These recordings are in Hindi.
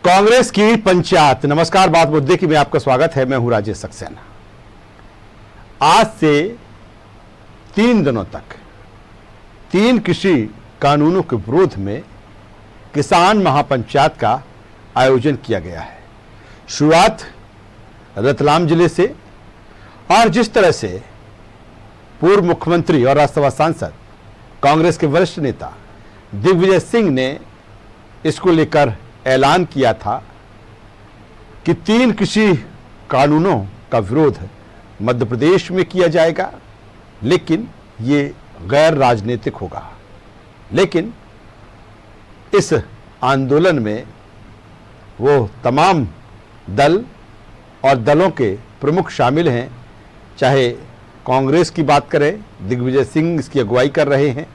कांग्रेस की पंचायत। नमस्कार, बात मुद्दे की में आपका स्वागत है। मैं हूं राजेश सक्सेना। आज से 3 दिनों तक 3 कृषि कानूनों के विरोध में किसान महापंचायत का आयोजन किया गया है। शुरुआत रतलाम जिले से, और जिस तरह से पूर्व मुख्यमंत्री और राज्यसभा सांसद कांग्रेस के वरिष्ठ नेता दिग्विजय सिंह ने इसको लेकर ऐलान किया था कि 3 कृषि कानूनों का विरोध मध्य प्रदेश में किया जाएगा, लेकिन ये गैर राजनीतिक होगा। लेकिन इस आंदोलन में वो तमाम दल और दलों के प्रमुख शामिल हैं। चाहे कांग्रेस की बात करें, दिग्विजय सिंह इसकी अगुवाई कर रहे हैं,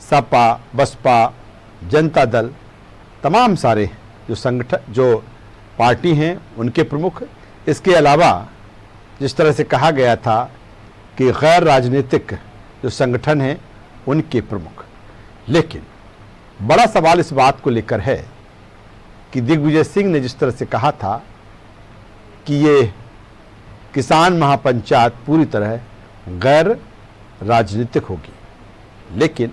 सपा, बसपा, जनता दल, तमाम सारे जो संगठन, जो पार्टी हैं, उनके प्रमुख। इसके अलावा जिस तरह से कहा गया था कि गैर राजनीतिक जो संगठन हैं, उनके प्रमुख। लेकिन बड़ा सवाल इस बात को लेकर है कि दिग्विजय सिंह ने जिस तरह से कहा था कि ये किसान महापंचायत पूरी तरह गैर राजनीतिक होगी, लेकिन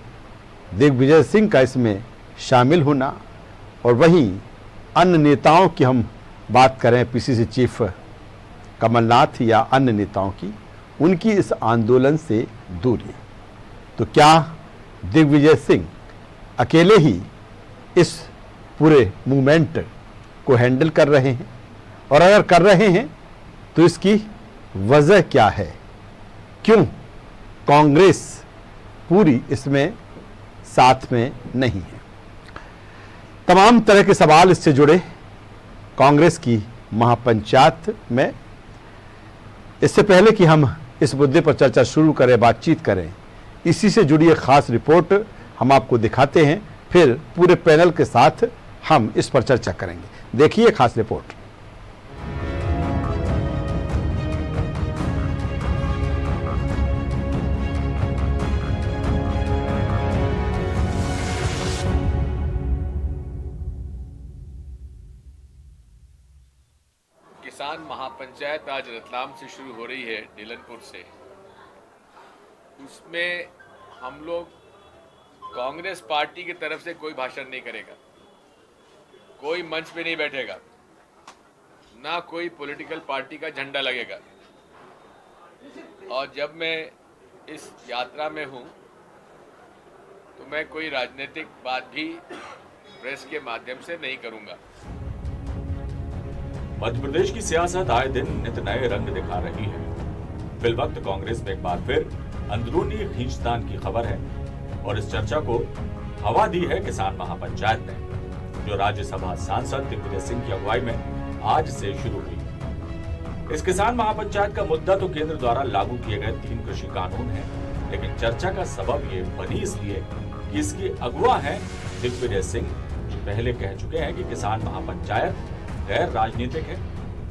दिग्विजय सिंह का इसमें शामिल होना और वहीं अन्य नेताओं की हम बात करें, पीसीसी चीफ कमलनाथ या अन्य नेताओं की, उनकी इस आंदोलन से दूरी। तो क्या दिग्विजय सिंह अकेले ही इस पूरे मूवमेंट को हैंडल कर रहे हैं? और अगर कर रहे हैं तो इसकी वजह क्या है? क्यों कांग्रेस पूरी इसमें साथ में नहीं है? तमाम तरह के सवाल इससे जुड़े कांग्रेस की महापंचायत में। इससे पहले कि हम इस मुद्दे पर चर्चा शुरू करें, बातचीत करें, इसी से जुड़ी एक खास रिपोर्ट हम आपको दिखाते हैं, फिर पूरे पैनल के साथ हम इस पर चर्चा करेंगे। देखिए खास रिपोर्ट। किसान महापंचायत आज रतलाम से शुरू हो रही है, ढीलनपुर से। उसमें हम लोग कांग्रेस पार्टी की तरफ से कोई भाषण नहीं करेगा, कोई मंच पे नहीं बैठेगा, ना कोई पॉलिटिकल पार्टी का झंडा लगेगा। और जब मैं इस यात्रा में हूं तो मैं कोई राजनीतिक बात भी प्रेस के माध्यम से नहीं करूंगा। मध्य प्रदेश की सियासत आए दिन नित नए रंग दिखा रही है। फिलवक्त कांग्रेस में एक बार फिर अंदरूनी खींचतान की खबर है और इस चर्चा को हवा दी है किसान महापंचायत ने, जो राज्यसभा सांसद दिग्विजय सिंह की अगुवाई में आज से शुरू हुई। इस किसान महापंचायत का मुद्दा तो केंद्र द्वारा लागू किए गए 3 कृषि कानून है, लेकिन चर्चा का सबब ये बनी इसलिए कि इसकी अगुवा है दिग्विजय सिंह, जो पहले कह चुके हैं कि किसान महापंचायत गैर राजनीतिक है,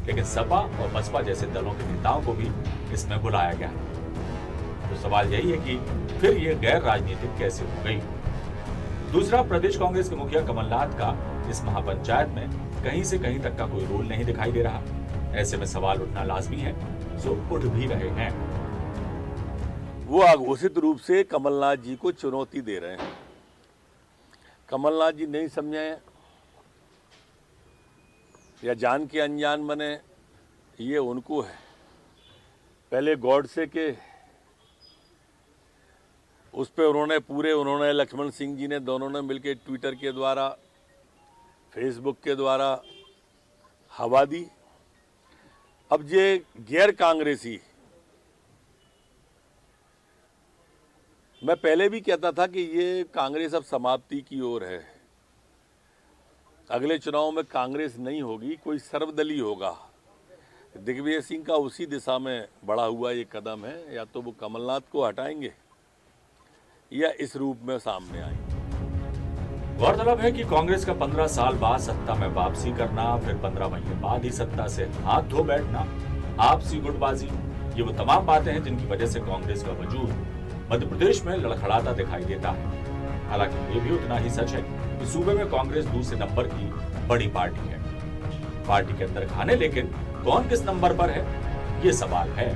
लेकिन सपा और बसपा जैसे दलों के नेताओं को भी इसमें बुलाया गया है। तो सवाल यही है कि फिर ये गैर राजनीतिक कैसे हो गई? दूसरा, प्रदेश कांग्रेस के मुखिया कमलनाथ का इस महापंचायत में कहीं से कहीं तक का कोई रोल नहीं दिखाई दे रहा। ऐसे में सवाल उठना लाजमी है, जो उठ भी रहे हैं। वो अघोषित रूप से कमलनाथ जी को चुनौती दे रहे हैं। कमलनाथ जी नहीं समझे या जान के अनजान बने, ये उनको है। पहले गॉडसे के उस पे उन्होंने लक्ष्मण सिंह जी ने, दोनों ने मिलकर ट्विटर के द्वारा, फेसबुक के द्वारा हवा दी। अब ये गैर कांग्रेसी, मैं पहले भी कहता था कि ये कांग्रेस अब समाप्ति की ओर है। अगले चुनाव में कांग्रेस नहीं होगी, कोई सर्वदलीय होगा। दिग्विजय सिंह का उसी दिशा में बढ़ा हुआ ये कदम है। या तो वो कमलनाथ को हटाएंगे या इस रूप में सामने आएंगे। गौरतलब है कि कांग्रेस का 15 साल बाद सत्ता में वापसी करना, फिर 15 महीने बाद ही सत्ता से हाथ धो बैठना, आपसी गुटबाजी, ये वो तमाम बातें हैं जिनकी वजह से कांग्रेस का वजूद मध्य प्रदेश में लड़खड़ाता दिखाई देता है। हालांकि ये भी उतना ही सच है कि सूबे में कांग्रेस दूसरे नंबर की बड़ी पार्टी है। पार्टी के अंदर खाने, लेकिन कौन किस नंबर पर है ये सवाल है।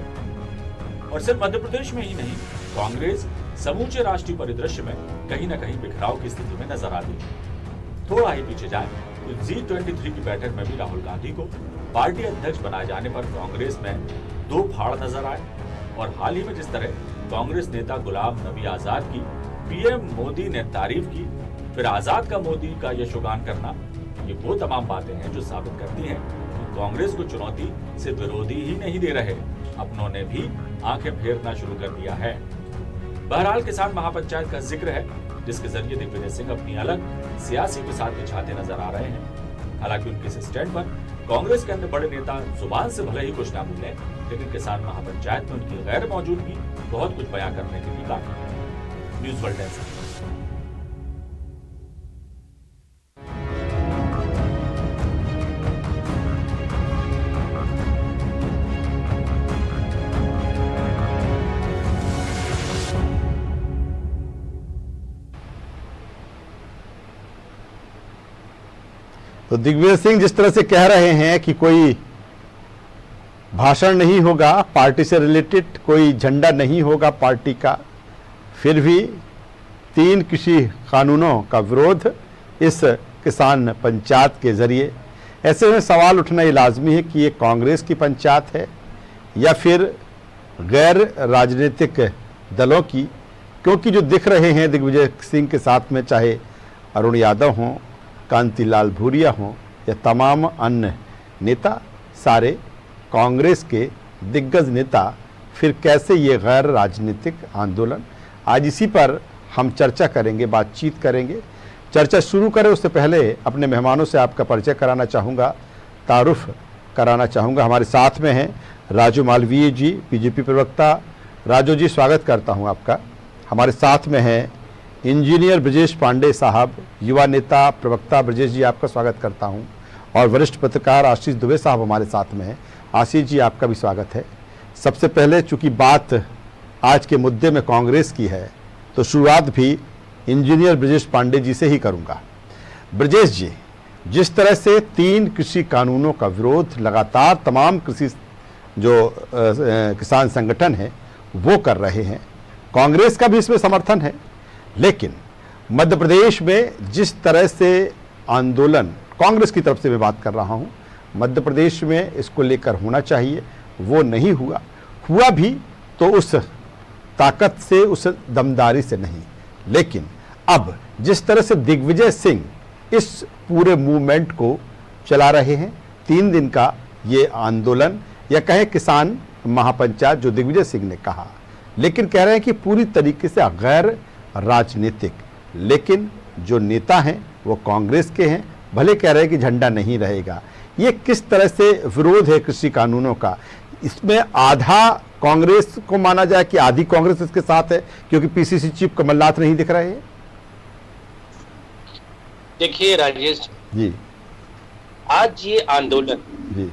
और सिर्फ मध्य प्रदेश में ही नहीं, कांग्रेस समूचे राष्ट्रीय परिदृश्य में कहीं न कहीं बिखराव की स्थिति में नजर आती है। थोड़ा ही पीछे जाए तो G23 की बैठक में भी राहुल गांधी को पार्टी अध्यक्ष बनाए जाने पर कांग्रेस में दो फाड़ नजर आए। और हाल ही में जिस तरह कांग्रेस नेता गुलाम नबी आजाद की पीएम मोदी ने तारीफ की, फिर आजाद का मोदी का यशोगान करना, ये वो तमाम बातें हैं जो साबित करती हैं कि कांग्रेस को चुनौती सिर्फ विरोधी ही नहीं दे रहे, अपनों ने भी आंखें फेरना शुरू कर दिया है। बहरहाल किसान महापंचायत का जिक्र है, जिसके जरिए दिग्विजय सिंह अपनी अलग सियासी बिसात बिछाते नजर आ रहे हैं। हालांकि उनके इस स्टैंड पर कांग्रेस के अन्य बड़े नेता जुबान से भले ही कुछ ना बोले, लेकिन किसान महापंचायत में उनकी गैर मौजूदगी बहुत कुछ बयां करने के लिए काफी है। News world times. तो दिग्विजय सिंह जिस तरह से कह रहे हैं कि कोई भाषण नहीं होगा पार्टी से रिलेटेड, कोई झंडा नहीं होगा पार्टी का, फिर भी 3 कृषि कानूनों का विरोध इस किसान पंचायत के जरिए, ऐसे में सवाल उठना ये लाजमी है कि ये कांग्रेस की पंचायत है या फिर गैर राजनीतिक दलों की, क्योंकि जो दिख रहे हैं दिग्विजय सिंह के साथ में, चाहे अरुण यादव हों, कांतिलाल भूरिया हों या तमाम अन्य नेता, सारे कांग्रेस के दिग्गज नेता, फिर कैसे ये गैर राजनीतिक आंदोलन। आज इसी पर हम चर्चा करेंगे, बातचीत करेंगे। चर्चा शुरू करें उससे पहले अपने मेहमानों से आपका परिचय कराना चाहूँगा, तारुफ कराना चाहूँगा। हमारे साथ में हैं राजू मालवीय जी, बीजेपी प्रवक्ता। राजू जी, स्वागत करता हूँ आपका। हमारे साथ में हैं इंजीनियर ब्रजेश पांडे साहब, युवा नेता प्रवक्ता। ब्रजेश जी, आपका स्वागत करता हूं। और वरिष्ठ पत्रकार आशीष दुबे साहब हमारे साथ में हैं। आशीष जी, आपका भी स्वागत है। सबसे पहले चूंकि बात आज के मुद्दे में कांग्रेस की है, तो शुरुआत भी इंजीनियर ब्रजेश पांडे जी से ही करूंगा। ब्रजेश जी, जिस तरह से 3 कृषि कानूनों का विरोध लगातार तमाम कृषि जो किसान संगठन है वो कर रहे हैं, कांग्रेस का भी इसमें समर्थन है, लेकिन मध्य प्रदेश में जिस तरह से आंदोलन, कांग्रेस की तरफ से मैं बात कर रहा हूं, मध्य प्रदेश में इसको लेकर होना चाहिए, वो नहीं हुआ। हुआ भी तो उस ताकत से, उस दमदारी से नहीं। लेकिन अब जिस तरह से दिग्विजय सिंह इस पूरे मूवमेंट को चला रहे हैं, 3 दिन का ये आंदोलन, या कहें किसान महापंचायत जो दिग्विजय सिंह ने कहा, लेकिन कह रहे हैं कि पूरी तरीके से गैर राजनीतिक, लेकिन जो नेता हैं वो कांग्रेस के हैं, भले कह रहे हैं कि झंडा नहीं रहेगा। ये किस तरह से विरोध है कृषि कानूनों का? इसमें आधा कांग्रेस को माना जाए कि आधी कांग्रेस इसके साथ है, क्योंकि पीसीसी चीफ कमलनाथ नहीं दिख रहे हैं। देखिए राजेश जी, आज ये आंदोलन जी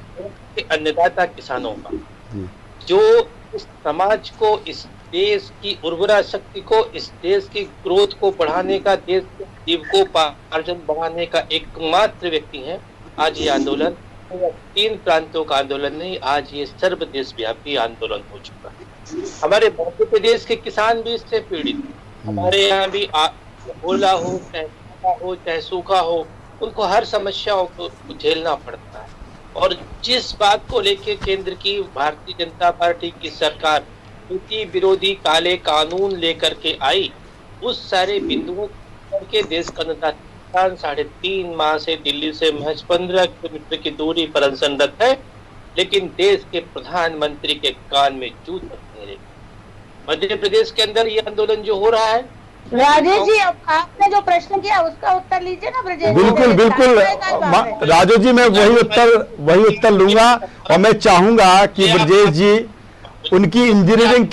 अन्नदाता किसानों का, जी, जो इस समाज को, इस देश की उर्वरा शक्ति को, इस देश की ग्रोथ को बढ़ाने का, देश के जीविकोपार्जन बढ़ाने का एकमात्र व्यक्ति है। आज ये आंदोलन 3 प्रांतों का आंदोलन नहीं, आज ये सर्वदेशव्यापी आंदोलन हो चुका है। हमारे मध्य प्रदेश के किसान भी इससे पीड़ित हैं। हमारे यहाँ भी ओला हो, चाहे सूखा हो, उनको हर समस्याओं को झेलना पड़ता है। और जिस बात को लेके केंद्र की भारतीय जनता पार्टी की सरकार कृषि विरोधी काले कानून लेकर के आई, उस सारे बिंदुओं करके देश का किसान 3.5 माह से दिल्ली से महज 15 किलोमीटर की दूरी पर अनशनरत है, लेकिन देश के प्रधानमंत्री के कान में जूत नहीं रही। मध्य प्रदेश के अंदर ये आंदोलन जो हो रहा है, राजेश जी, अब आपने जो प्रश्न किया उसका उत्तर लीजिए ना ब्रजेश। बिल्कुल बिल्कुल राजू जी, मैं वही उत्तर लूंगा। और मैं चाहूंगा कि ब्रजेश जी उनकी इंजीनियरिंग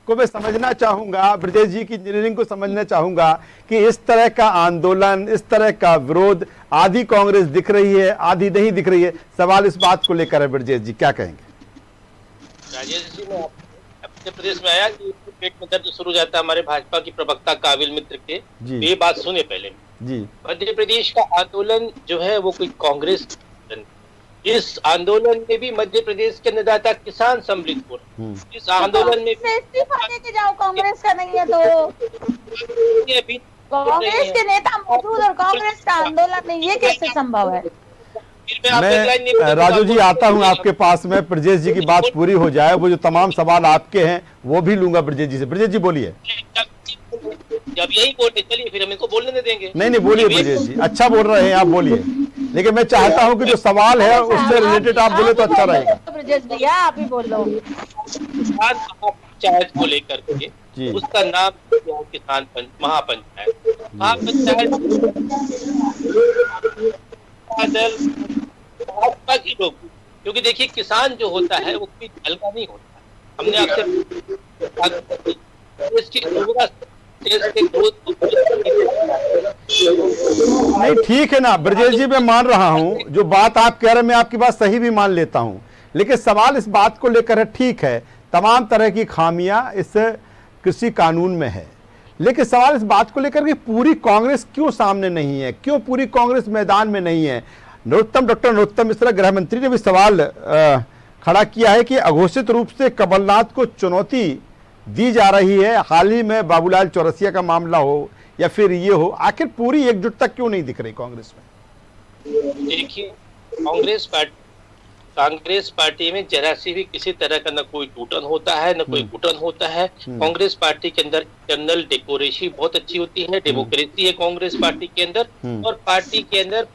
को मैं समझना चाहूंगा, ब्रजेश जी की इंजीनियरिंग को समझना चाहूंगा कि इस तरह का आंदोलन, इस तरह का विरोध, आधी कांग्रेस दिख रही है, आधी नहीं दिख रही है। सवाल इस बात को लेकर है, ब्रजेश जी क्या कहेंगे? राजेश जी, मैं अपने प्रदेश में आया कि पेट में दर्द शुरू हो जाता है हमारे भाजपा की प्रवक्ता काबिल मित्र के, ये बात सुने पहले। जी मध्य प्रदेश का आंदोलन जो है वो कोई कांग्रेस आंदोलन, इस आंदोलन में भी मध्य प्रदेश के अन्नदाता किसान सम्मिलित हो रहे हैं। इस आंदोलन में तो इस्तीफा देके जाओ, कांग्रेस का नहीं है तो भी अभी कांग्रेस के नेता मौजूद और कांग्रेस का आंदोलन नहीं, ये कैसे संभव है? फिर मैं आपको एक लाइन नहीं मैं बताऊंगा, राजू जी आता हूं आपके पास में, ब्रजेश जी की बात पूरी हो जाए, वो जो तमाम सवाल आपके हैं वो भी लूंगा ब्रजेश जी से। ब्रजेश जी बोलिए। जब यही बोलते चलिए फिर हम इनको बोलने दे देंगे। नहीं बोलिए ब्रजेश जी, अच्छा बोल रहे हैं आप, बोलिए। लेकिन मैं चाहता हूं कि जो सवाल है उससे रिलेटेड आप बोले तो अच्छा रहेगा। ब्रजेश भैया आप ही बोल लो। किसान महापंचायत को लेकर जी। के उसका नाम किसान महापंचायत। महापंचायत दल भाजपा के लोग, क्योंकि देखिए किसान जो होता है वो कोई हल्का नहीं होता। हमने आपसे इसकी नहीं ठीक है ना ब्रजेश जी, मैं मान रहा हूं जो बात आप कह रहे हैं, मैं आपकी बात सही भी मान लेता हूं, लेकिन सवाल इस बात को लेकर है, ठीक है तमाम तरह की खामियां इस कृषि कानून में है, लेकिन सवाल इस बात को लेकर कि पूरी कांग्रेस क्यों सामने नहीं है, क्यों पूरी कांग्रेस मैदान में नहीं है। डॉक्टर नरोत्तम मिश्रा गृह मंत्री ने भी सवाल खड़ा किया है कि अघोषित रूप से कमलनाथ को चुनौती दी जा रही है, हाल ही में बाबूलाल चौरसिया का मामला हो या फिर ये हो, आखिर पूरी एकजुटता क्यों नहीं दिख रही कांग्रेस में? देखिए कांग्रेस पार्टी में जरा सी भी किसी तरह का न कोई टूटन होता है न कोई घुटन होता है। कांग्रेस पार्टी के अंदर इंटरनल डेकोरेसी बहुत अच्छी होती है, डेमोक्रेसी है कांग्रेस पार्टी के अंदर, और पार्टी के अंदर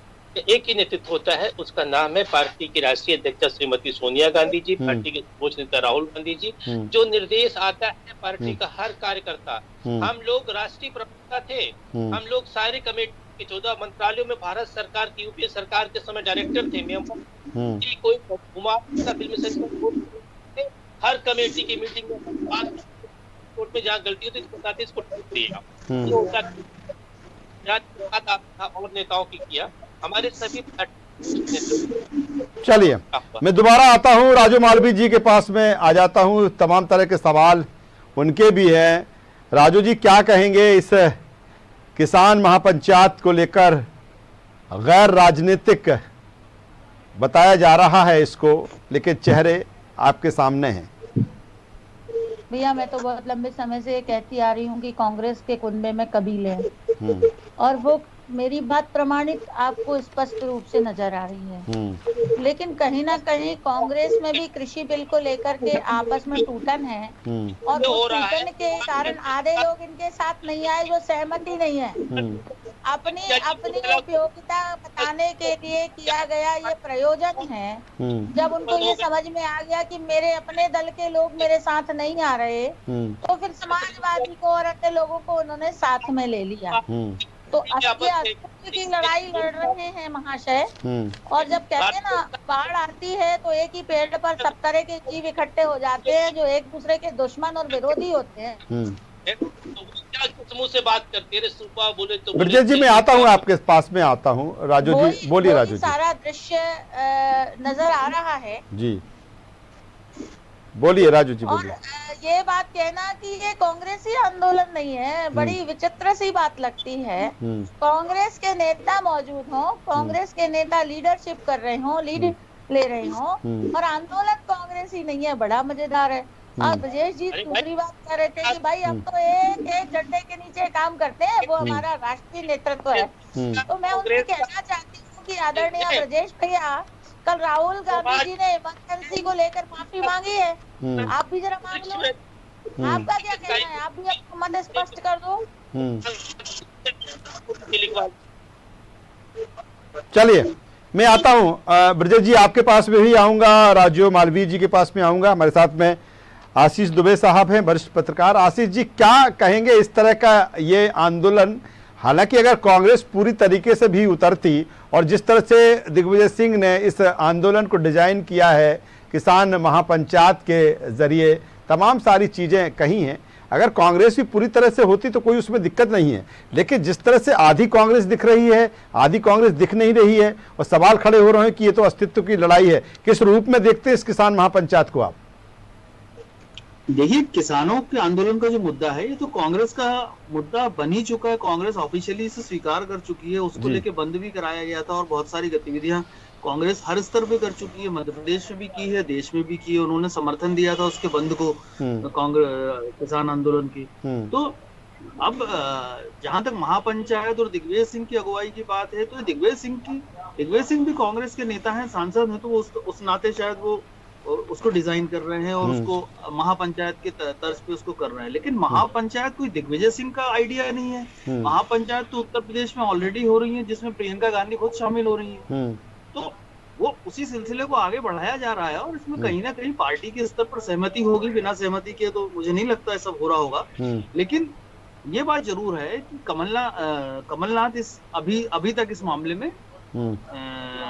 एक ही नेतृत्व होता है, उसका नाम है पार्टी की राष्ट्रीय अध्यक्षा श्रीमती सोनिया गांधी जी, पार्टी के वरिष्ठ नेता राहुल गांधी जी। जो निर्देश आता है पार्टी का हर कार्यकर्ता, हम लोग राष्ट्रीय प्रवक्ता थे, हम लोग सारे कमेटी के 14 मंत्रालयों में भारत सरकार की यूपीए सरकार के समय डायरेक्टर थे, कोई फिल्म से हर कमेटी की मीटिंग में कोर्ट में जहाँ गलती होती है बताते इसको और नेताओं की किया हमारे सभी। चलिए मैं दोबारा आता हूं, राजू मालवीय जी के पास में आ जाता हूं, तमाम तरह के सवाल उनके भी हैं। राजू जी क्या कहेंगे इस किसान महापंचायत को लेकर? गैर राजनीतिक बताया जा रहा है इसको, लेकिन चेहरे आपके सामने हैं। भैया मैं तो बहुत लंबे समय से कहती आ रही हूँ कि कांग्रेस के कुनबे में कबीले हैं और वो मेरी बात प्रमाणित आपको स्पष्ट रूप से नजर आ रही है, लेकिन कहीं ना कहीं कांग्रेस में भी कृषि बिल को लेकर के आपस में टूटन है और उस टूटन के कारण आधे लोग इनके साथ नहीं आए जो सहमति नहीं है। अपनी उपयोगिता बताने के लिए किया गया ये प्रयोजन है। जब उनको ये समझ में आ गया कि मेरे अपने दल के लोग मेरे साथ नहीं आ रहे तो फिर समाजवादी को और अन्य लोगों को उन्होंने साथ में ले लिया। तो अस्तित्व की लड़ाई लड़ रहे हैं महाशय। और जब कहते हैं ना बाढ़ आती है तो एक ही पेड़ पर सब तरह के जीव इकट्ठे हो जाते हैं जो एक दूसरे के दुश्मन और विरोधी होते हैं। मुंह से बात करती है सुबह बोले तो ब्रजेश जी मैं आता हूँ आपके पास में आता हूँ। राजू जी बोलिए। राजू जी सारा दृश्य नजर आ रहा है जी, बोलिए राजू जी बोलिए। ये बात कहना कि ये कांग्रेसी आंदोलन नहीं है बड़ी विचित्र सी बात लगती है। कांग्रेस के नेता मौजूद हों, कांग्रेस के नेता लीडरशिप कर रहे हों, लीड ले रहे हों और आंदोलन कांग्रेसी नहीं है, बड़ा मजेदार है। और ब्रजेश जी दूसरी बात कर रहे थे कि भाई हम तो एक झंडे के नीचे काम करते हैं, वो हमारा राष्ट्रीय नेतृत्व है। तो मैं उनसे कहना चाहती हूँ कि आदरणीय ब्रजेश भैया, कल राहुल गांधी जी ने इमरजेंसी को लेकर माफी मांगी है, आप भी जरा मांग लो। आपका क्या कहना है? आप भी अपना मत स्पष्ट कर दो। चलिए मैं आता हूँ ब्रजेश जी, आपके पास में भी आऊंगा, राजू मालवीय जी के पास में आऊंगा। हमारे साथ में आशीष दुबे साहब हैं, वरिष्ठ पत्रकार। आशीष जी क्या कहेंगे इस तरह का ये आंदोलन? हालांकि अगर कांग्रेस पूरी तरीके से भी उतरती और जिस तरह से दिग्विजय सिंह ने इस आंदोलन को डिजाइन किया है किसान महापंचायत के जरिए, तमाम सारी चीजें कही हैं, अगर कांग्रेस भी पूरी तरह से होती तो कोई उसमें दिक्कत नहीं है। लेकिन जिस तरह से आधी कांग्रेस दिख रही है, आधी कांग्रेस दिख नहीं रही है और सवाल खड़े हो रहे हैं कि ये तो अस्तित्व की लड़ाई है, किस रूप में देखते हैं इस किसान महापंचायत को आप? देखिए, किसानों के आंदोलन का जो मुद्दा है ये तो कांग्रेस का मुद्दा बन ही चुका है। कांग्रेस ऑफिशियली इसे स्वीकार कर चुकी है, उसको जी। लेके बंद भी कराया गया था और बहुत सारी गतिविधियां कांग्रेस हर स्तर पे कर चुकी है। मध्य प्रदेश में भी की है, देश में भी की है। उन्होंने समर्थन दिया था उसके बंद को, कांग्रेस किसान आंदोलन की। तो अब जहां तक महापंचायत और दिग्विजय सिंह की अगुवाई की बात है, तो दिग्विजय सिंह भी कांग्रेस के नेता हैं, सांसद हैं, तो वो उस नाते शायद वो उसको डिजाइन कर रहे हैं और उसको महापंचायत के तर्ज पे उसको कर रहे हैं। लेकिन महापंचायत कोई दिग्विजय सिंह का आइडिया नहीं है। महापंचायत तो उत्तर प्रदेश में ऑलरेडी हो रही है, जिसमें प्रियंका गांधी खुद शामिल हो रही है। तो वो उसी सिलसिले को आगे बढ़ाया जा रहा है और इसमें कहीं ना कहीं पार्टी के स्तर पर सहमति होगी। बिना सहमति के तो मुझे नहीं लगता ऐसा हो रहा होगा। लेकिन ये बात जरूर है कि कमलनाथ अभी तक इस मामले में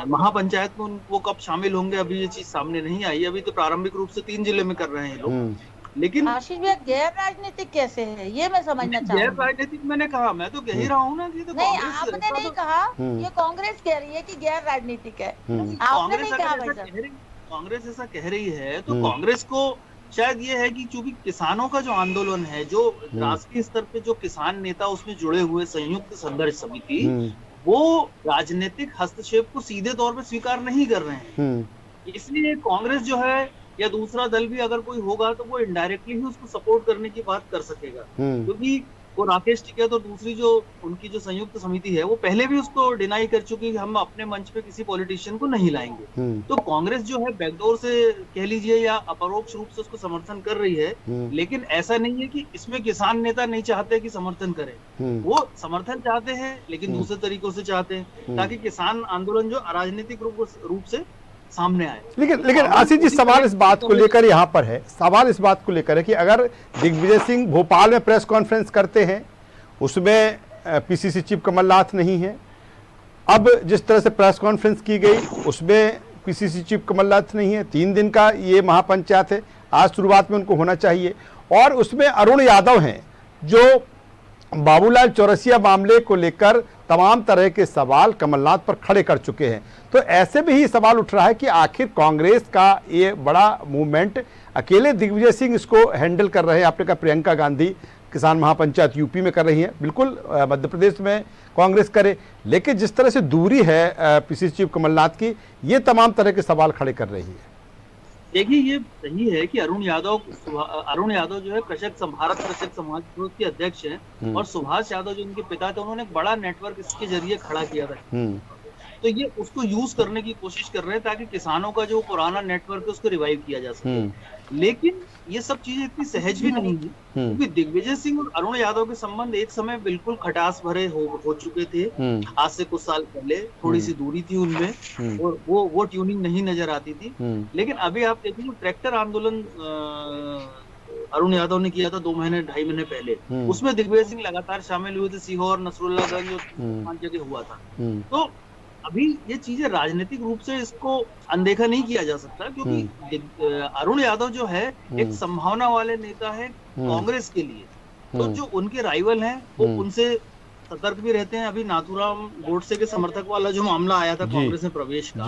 महापंचायत में वो कब शामिल होंगे, अभी ये चीज सामने नहीं आई। अभी तो प्रारंभिक रूप से 3 जिले में कर रहे हैं लोग। लेकिन आशीष भैया, गैर राजनीतिक कैसे है ये मैं समझना चाहूंगी। गैर राजनीतिक मैंने कहा, मैं तो कह ही रहा हूँ ना कि तो नहीं, आपने नहीं कहा, ये कांग्रेस कह रही है कि गैर राजनीतिक है। आपने नहीं कहा भाई साहब। कांग्रेस ऐसा कह रही है तो कांग्रेस को शायद ये है कि चूंकि किसानों का जो आंदोलन है, जो राष्ट्रीय स्तर पे जो किसान नेता उसमें जुड़े हुए संयुक्त संघर्ष समिति, वो राजनीतिक हस्तक्षेप को सीधे तौर पे स्वीकार नहीं कर रहे हैं। इसलिए कांग्रेस जो है या दूसरा दल भी अगर कोई होगा तो वो इनडायरेक्टली ही उसको सपोर्ट करने की बात कर सकेगा, क्योंकि वो राकेश टिकैत और दूसरी जो उनकी जो संयुक्त समिति है वो पहले भी उसको डिनाई कर चुकी है, हम अपने मंच पे किसी पॉलिटिशियन को नहीं लाएंगे। तो कांग्रेस जो है बैकडोर से कह लीजिए या अपरोक्ष रूप से उसको समर्थन कर रही है। लेकिन ऐसा नहीं है कि इसमें किसान नेता नहीं चाहते कि समर्थन करें, वो समर्थन चाहते हैं लेकिन दूसरे तरीकों से चाहते हैं, ताकि किसान आंदोलन जो अराजनीतिक रूप से सामने आए। लेकिन आशीष जी, सवाल इस बात को लेकर यहाँ पर है, सवाल इस बात को लेकर है कि अगर दिग्विजय सिंह भोपाल में प्रेस कॉन्फ्रेंस करते हैं, उसमें पीसीसी चीफ कमलनाथ नहीं है। अब जिस तरह से प्रेस कॉन्फ्रेंस की गई उसमें पीसीसी चीफ कमलनाथ नहीं है। 3 दिन का ये महापंचायत है, आज शुरुआत में उनको होना चाहिए, और उसमें अरुण यादव हैं जो बाबूलाल चौरसिया मामले को लेकर तमाम तरह के सवाल कमलनाथ पर खड़े कर चुके हैं। तो ऐसे भी ही सवाल उठ रहा है कि आखिर कांग्रेस का ये बड़ा मूवमेंट अकेले दिग्विजय सिंह इसको हैंडल कर रहे हैं। आपने कहा प्रियंका गांधी किसान महापंचायत यूपी में कर रही हैं, बिल्कुल मध्य प्रदेश में कांग्रेस करे, लेकिन जिस तरह से दूरी है पीसीसी चीफ कमलनाथ की, ये तमाम तरह के सवाल खड़े कर रही है। देखिए, ये सही है कि अरुण यादव जो है भारत कृषक समाज के अध्यक्ष हैं, और सुभाष यादव जो उनके पिता थे, उन्होंने एक बड़ा नेटवर्क इसके जरिए खड़ा किया था। तो ये उसको यूज करने की कोशिश कर रहे हैं ताकि किसानों का जो पुराना नेटवर्क है उसको रिवाइव किया जा सके। लेकिन ये सब चीजें इतनी सहज भी नहीं है, क्योंकि दिग्विजय सिंह और अरुण यादव के संबंध एक समय बिल्कुल खटास भरे हो चुके थे। आज से कुछ साल पहले थोड़ी सी दूरी थी उनमें, और वो ट्यूनिंग नहीं नजर आती थी। लेकिन अभी आप देखिए, ट्रैक्टर आंदोलन अरुण यादव ने किया था 2-2.5 महीने पहले, उसमें दिग्विजय सिंह लगातार शामिल हुए थे। सीहोर, नसरुल्लागंज और 5 जगह हुआ था। तो अभी ये चीजें राजनीतिक रूप से इसको अनदेखा नहीं किया जा सकता, क्योंकि अरुण यादव जो है एक संभावना वाले नेता है कांग्रेस के लिए। तो जो उनके राइवल हैं वो उनसे सतर्क भी रहते हैं। अभी नाथूराम गोडसे के समर्थक वाला जो मामला आया था कांग्रेस में प्रवेश का,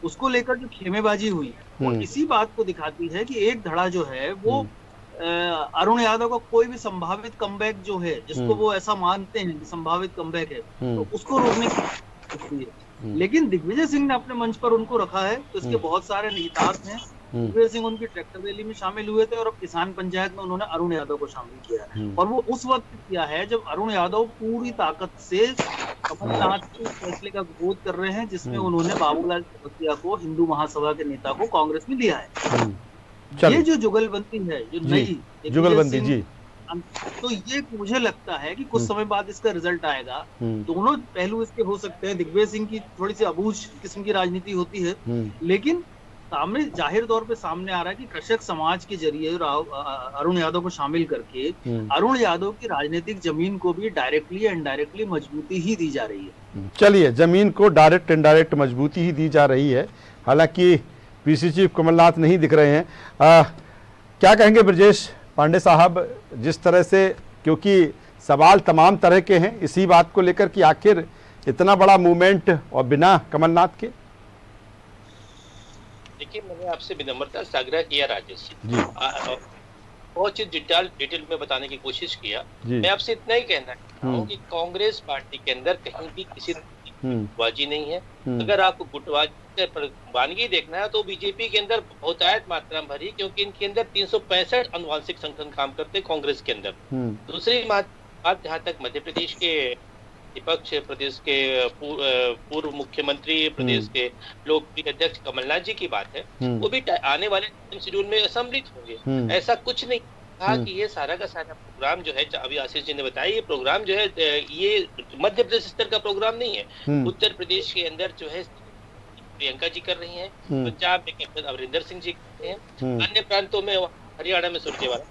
उसको लेकर जो खेमेबाजी हुई, वो इसी बात को दिखाती है कि एक धड़ा जो है वो अरुण यादव का कोई भी संभावित कमबैक जो है, जिसको वो ऐसा मानते हैं कि संभावित कमबैक है, तो उसको रोकने की। लेकिन दिग्विजय सिंह ने अपने मंच पर उनको रखा है, तो इसके बहुत सारे निहितार्थ हैं। दिग्विजय सिंह उनकी ट्रैक्टर रैली में शामिल हुए थे, और अब किसान पंचायत में उन्होंने अरुण यादव को शामिल किया है। और वो उस वक्त किया है जब अरुण यादव पूरी ताकत से कमलनाथ के फैसले का विरोध कर रहे हैं, जिसमें उन्होंने बाबूलाल चौरसिया को, हिंदू महासभा के नेता को, कांग्रेस में लिया है। ये जो जुगलबंदी है, जो नई जुगलबंदी जी, तो ये मुझे लगता है कि कुछ समय बाद इसका रिजल्ट आएगा। दोनों पहलू इसके हो सकते हैं। दिग्विजय सिंह की थोड़ी सी अबूझ किस्म की राजनीति होती है, लेकिन सामने जाहिर तौर पे सामने आ रहा है कि कृषक समाज के जरिए अरुण यादव को शामिल करके अरुण यादव की राजनीतिक जमीन को भी डायरेक्टली या इनडायरेक्टली मजबूती ही दी जा रही है। चलिए, जमीन को डायरेक्ट इनडायरेक्ट मजबूती ही दी जा रही है, हालांकि पीसीसी चीफ कमलनाथ नहीं दिख रहे हैं। क्या कहेंगे ब्रजेश पांडे साहब, जिस तरह से, क्योंकि सवाल तमाम तरह के हैं इसी बात को लेकर कि आखिर इतना बड़ा मूवमेंट और बिना कमलनाथ के? देखिए, मैंने आपसे विनम्रता से आग्रह किया राजेश जी, बहुत ही डिटेल में बताने की कोशिश किया। जी। मैं आपसे इतना ही कहना चाहता हूँ कि कांग्रेस पार्टी के अंदर कहीं भी किसी गुटबाजी नहीं है। अगर आपको गुटबाजी पर वानगी देखना है तो बीजेपी के अंदर बहुतायत मात्रा में भरी, क्योंकि इनके अंदर 365 अनुवांशिक संगठन काम करते हैं कांग्रेस के अंदर। दूसरी बात जहाँ तक मध्य प्रदेश के विपक्ष, प्रदेश के पूर्व मुख्यमंत्री, प्रदेश के लोकप्रिय अध्यक्ष कमलनाथ जी की बात है, वो भी आने वाले शेड्यूल में सम्मिलित होंगे। ऐसा कुछ नहीं कहा कि ये सारा का सारा प्रोग्राम जो है, अभी आशीष जी ने बताया, ये प्रोग्राम जो है ये मध्य प्रदेश स्तर का प्रोग्राम नहीं है। उत्तर प्रदेश के अंदर जो है प्रियंका जी कर रही हैं, पंजाब में कैप्टन अमरिंदर सिंह जी कर रहे हैं, अन्य प्रांतों में हरियाणा में सुरजेवाला,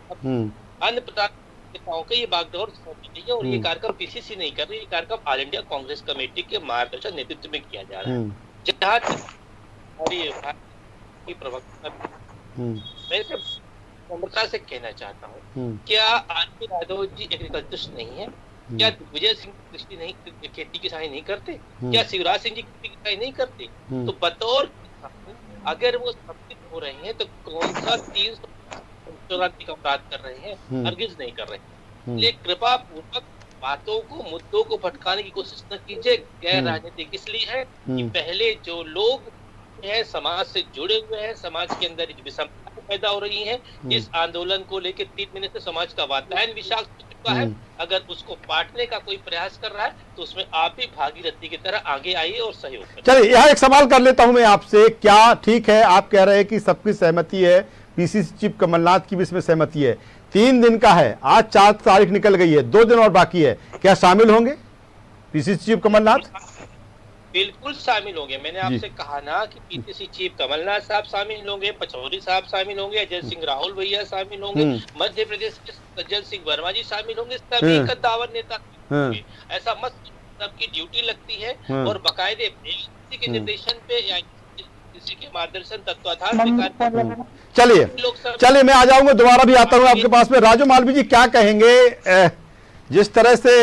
अन्य प्रांत नेताओं के ये बागडोर नहीं है। और ये कार्यक्रम पीसीसी नहीं कर रही, ये कार्यक्रम ऑल इंडिया कांग्रेस कमेटी के मार्गदर्शन नेतृत्व में किया जा रहा है। जहाँ प्रवक्ता मैं नम्रता से कहना चाहता हूँ, क्या आरपी यादव जी एग्रीकल्चरिस्ट नहीं है? क्या दिग्विजय सिंह कृषि नहीं, खेती किसानी नहीं करते? क्या शिवराज सिंह जी खेती किसानी नहीं करते? तो बतौर अगर वो सम्मिलित हो रहे हैं तो कौन सा 334 का अपराध कर रहे हैं? हरगिज नहीं कर रहे हैं। इसलिए कृपा पूर्वक बातों को, मुद्दों को भटकाने की कोशिश न कीजिए। गैर राजनीतिक इसलिए है कि पहले जो लोग हैं समाज से जुड़े हुए हैं, समाज के अंदर विषमता पैदा हो रही है, इस आंदोलन को लेकर 3 महीने से समाज का वातावरण विषाक्त हो चुका है। अगर उसको पाटने का कोई प्रयास कर रहा है तो उसमें आप भी भागीरथी की तरह आगे आइए और सहयोग करिए। चलिए यहाँ एक सवाल कर लेता हूं मैं आपसे। क्या ठीक है, आप कह रहे हैं कि सबकी सहमति है, पीसीसी चीफ कमलनाथ की भी इसमें सहमति है, 3 दिन का है, आज 4 तारीख निकल गई है, 2 दिन और बाकी है, क्या शामिल होंगे पीसीसी चीफ कमलनाथ? बिल्कुल शामिल होंगे। मैंने आपसे कहा ना कि पीसीसी चीफ कमलनाथ साहब शामिल होंगे, पचौरी साहब शामिल होंगे, अजय सिंह राहुल भैया शामिल होंगे, मध्य प्रदेश के सज्जन सिंह वर्मा जी शामिल होंगे, सभी कद्दावर नेता होंगे। ऐसा मत, सबकी ड्यूटी लगती है और बाकायदे किसी के निर्देशन पे या किसी के मार्गदर्शन तत्वाधान। चलिए मैं आ जाऊंगा, दोबारा भी आता हूँ आपके पास में। राजू मालवी जी क्या कहेंगे जिस तरह से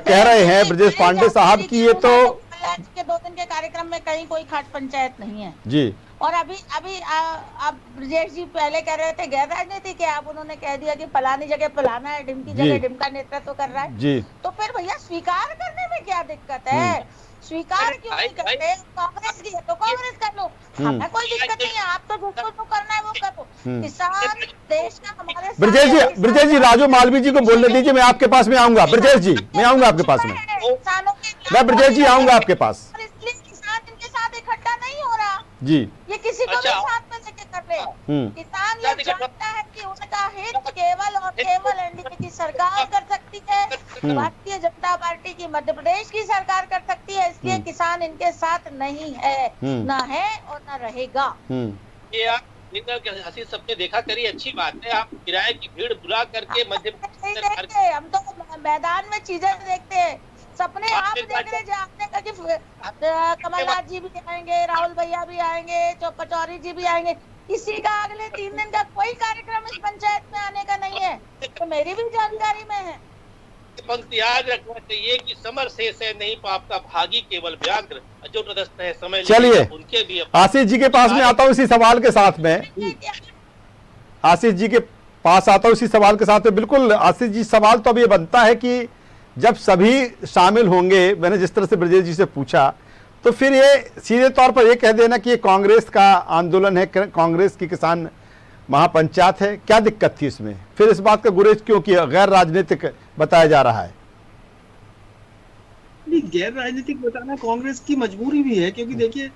कह रहे हैं ब्रजेश पांडे साहब की, ये तो के 2 दिन के कार्यक्रम में कहीं कोई खास पंचायत नहीं है जी। और अभी अब ब्रजेश जी पहले कह रहे थे गैर राजनीति के, अब उन्होंने कह दिया कि फलानी जगह फलाना है, डिम की जगह डिम का नेतृत्व कर रहा है जी। तो फिर भैया स्वीकार करने में क्या दिक्कत है? स्वीकार क्यों नहीं करते? कांग्रेस की है तो कांग्रेस कर लो, हमें कोई दिक्कत नहीं है। आप तो जो करना है वो करो। किसान देश का हमारे ब्रजेश जी राजू मालवी जी को बोलने दीजिए, मैं आपके पास में आऊंगा। ब्रजेश जी मैं आऊंगा आपके पास में, मैं ब्रजेश जी आऊंगा आपके पास। इसलिए किसान इनके साथ इकट्ठा नहीं हो रहा जी, ये किसी को भी साथ में लेके कर रहे। किसान ये जानता है कि उनका हित केवल और केवल एनडीए की सरकार कर सकती है, भारतीय जनता पार्टी की मध्य प्रदेश की सरकार कर सकती है। इसलिए किसान इनके साथ नहीं है, ना है और ना रहेगा। ये आप हंसी सबने देखा करी, अच्छी बात है। आप किराए की भीड़ बुला करके मध्य प्रदेश, हम तो मैदान में चीजें देखते हैं, सपने आप देख रहे हैं। आपने कहा कि कमलनाथ जी भी आएंगे, राहुल भैया भी आएंगे, पचौरी जी भी आएंगे, किसी का अगले 3 दिन का कोई कार्यक्रम इस पंचायत में आने का नहीं है, तो मेरी भी जानकारी में है। पंक्ति याद रखना चाहिए कि समर शेष है नहीं पाप का भागी केवल व्याघ्र, जो तटस्थ है समय। चलिए उनके भी आशीष जी के पास में आता हूँ इसी सवाल के साथ में, आशीष जी के पास आता हूँ इसी सवाल के साथ में। बिल्कुल आशीष जी, सवाल तो अब ये बनता है कि जब सभी शामिल होंगे, मैंने जिस तरह से ब्रजेश जी से पूछा, तो फिर ये सीधे तौर पर ये कह देना कि ये कांग्रेस का आंदोलन है, कांग्रेस की किसान महापंचायत है, क्या दिक्कत थी इसमें? फिर इस बात का गुरेज क्यों किया, गैर राजनीतिक बताया जा रहा है? गैर राजनीतिक बताना कांग्रेस की मजबूरी भी है, क्योंकि देखिए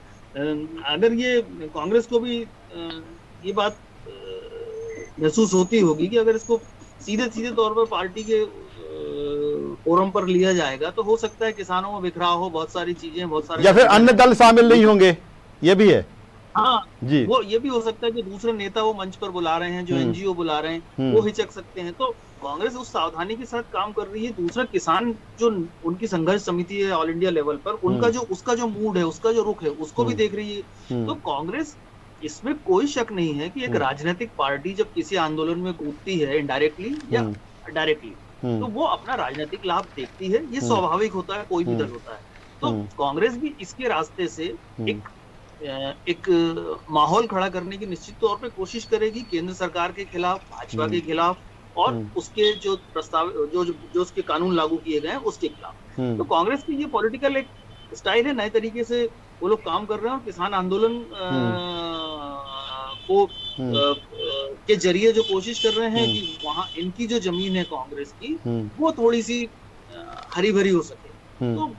अगर ये कांग्रेस को भी ये बात महसूस होती होगी कि अगर इसको सीधे तौर पर पार्टी के फोरम पर लिया जाएगा तो हो सकता है किसानों में बिखराव हो, बहुत सारी चीजें, बहुत सारे, या फिर अन्य दल शामिल नहीं होंगे, ये भी है। हाँ जी, वो ये भी हो सकता है कि दूसरे नेता वो मंच पर बुला रहे हैं, जो एनजीओ बुला रहे हैं, वो हिचक सकते हैं। तो कांग्रेस उस सावधानी के साथ काम कर रही है। दूसरा, किसान जो उनकी संघर्ष समिति है ऑल इंडिया लेवल पर, उनका जो उसका जो मूड है, उसका जो रुख है, उसको भी देख रही है। तो कांग्रेस, इसमें कोई शक नहीं है कि एक राजनीतिक पार्टी जब किसी आंदोलन में कूदती है इनडायरेक्टली या डायरेक्टली, तो वो अपना राजनीतिक लाभ देखती है। ये स्वाभाविक होता है, कोई भी दल होता है। तो कांग्रेस भी इसके रास्ते से एक एक माहौल खड़ा करने की निश्चित तौर पे कोशिश करेगी, केंद्र सरकार के खिलाफ, भाजपा के खिलाफ, और उसके जो प्रस्ताव जो उसके कानून लागू किए गए हैं उसके खिलाफ। तो कांग्रेस की ये पॉलिटिकल एक स्टाइल है, नए तरीके से वो लोग काम कर रहे हैं, और किसान आंदोलन को के जरिए जो कोशिश कर रहे हैं कि वहाँ इनकी जो जमीन है कांग्रेस की वो थोड़ी सी हरी भरी हो सके। तो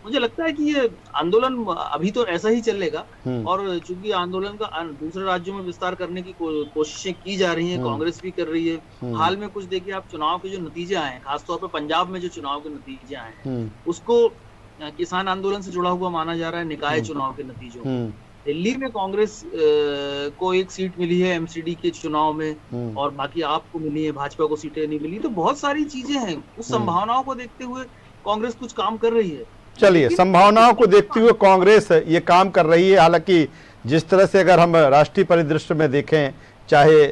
मुझे लगता है कि ये आंदोलन अभी तो ऐसा ही चलेगा, और चूंकि आंदोलन का दूसरे राज्यों में विस्तार करने की कोशिशें की जा रही हैं, कांग्रेस भी कर रही है। हाल में कुछ देखिए आप, चुनाव के जो नतीजे आए हैं, खासतौर पर पंजाब में जो चुनाव के नतीजे आए हैं, उसको किसान आंदोलन से जुड़ा हुआ माना जा रहा है, निकाय चुनाव के नतीजों को। दिल्ली में कांग्रेस को एक सीट मिली है एमसीडी के चुनाव में, और बाकी आपको मिली है, भाजपा को सीटें नहीं मिली। तो बहुत सारी चीजें हैं, उस संभावनाओं को देखते हुए कांग्रेस कुछ काम कर रही है। चलिए, संभावनाओं को देखते हुए कांग्रेस ये काम कर रही है। हालांकि जिस तरह से अगर हम राष्ट्रीय परिदृश्य में देखें, चाहे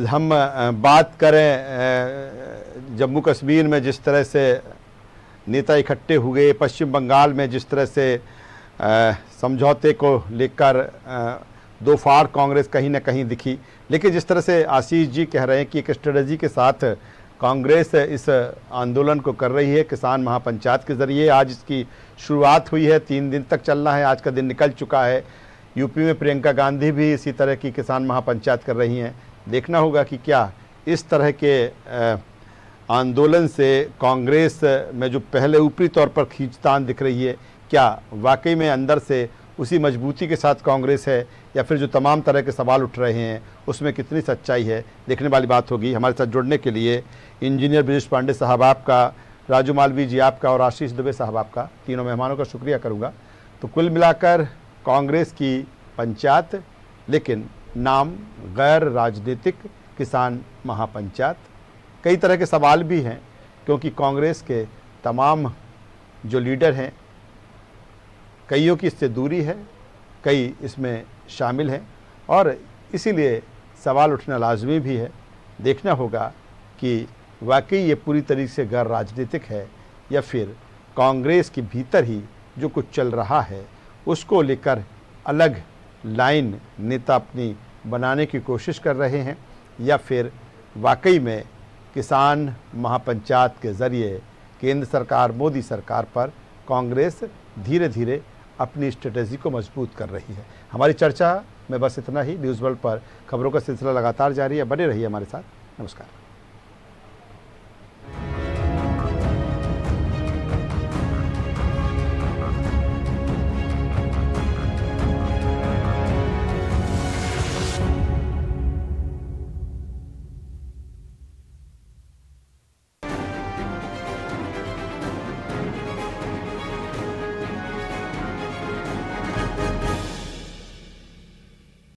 हम बात करें जम्मू कश्मीर में जिस तरह से नेता इकट्ठे हुए, पश्चिम बंगाल में जिस तरह से समझौते को लेकर दो फाड़ कांग्रेस कहीं ना कहीं दिखी, लेकिन जिस तरह से आशीष जी कह रहे हैं कि एक स्ट्रेटजी के साथ कांग्रेस इस आंदोलन को कर रही है, किसान महापंचायत के ज़रिए। आज इसकी शुरुआत हुई है, 3 दिन तक चलना है, आज का दिन निकल चुका है। यूपी में प्रियंका गांधी भी इसी तरह की किसान महापंचायत कर रही हैं। देखना होगा कि क्या इस तरह के आंदोलन से कांग्रेस में जो पहले ऊपरी तौर पर खींचतान दिख रही है, क्या वाकई में अंदर से उसी मजबूती के साथ कांग्रेस है, या फिर जो तमाम तरह के सवाल उठ रहे हैं उसमें कितनी सच्चाई है, देखने वाली बात होगी। हमारे साथ जुड़ने के लिए इंजीनियर ब्रिजेश पांडे साहब आपका, राजू मालवीय जी आपका और आशीष दुबे साहब आपका, तीनों मेहमानों का शुक्रिया करूंगा। तो कुल मिलाकर कांग्रेस की पंचायत, लेकिन नाम गैर राजनीतिक किसान महापंचायत। कई तरह के सवाल भी हैं, क्योंकि कांग्रेस के तमाम जो लीडर हैं, कईयों की इससे दूरी है, कई इसमें शामिल हैं, और इसीलिए सवाल उठना लाजमी भी है। देखना होगा कि वाकई ये पूरी तरीके से गैर राजनीतिक है, या फिर कांग्रेस के भीतर ही जो कुछ चल रहा है उसको लेकर अलग लाइन नेता अपनी बनाने की कोशिश कर रहे हैं, या फिर वाकई में किसान महापंचायत के ज़रिए केंद्र सरकार, मोदी सरकार पर कांग्रेस धीरे धीरे अपनी स्ट्रेटजी को मजबूत कर रही है। हमारी चर्चा में बस इतना ही। न्यूज़ वर्ल्ड पर खबरों का सिलसिला लगातार जारी है, बने रहिए हमारे साथ। नमस्कार।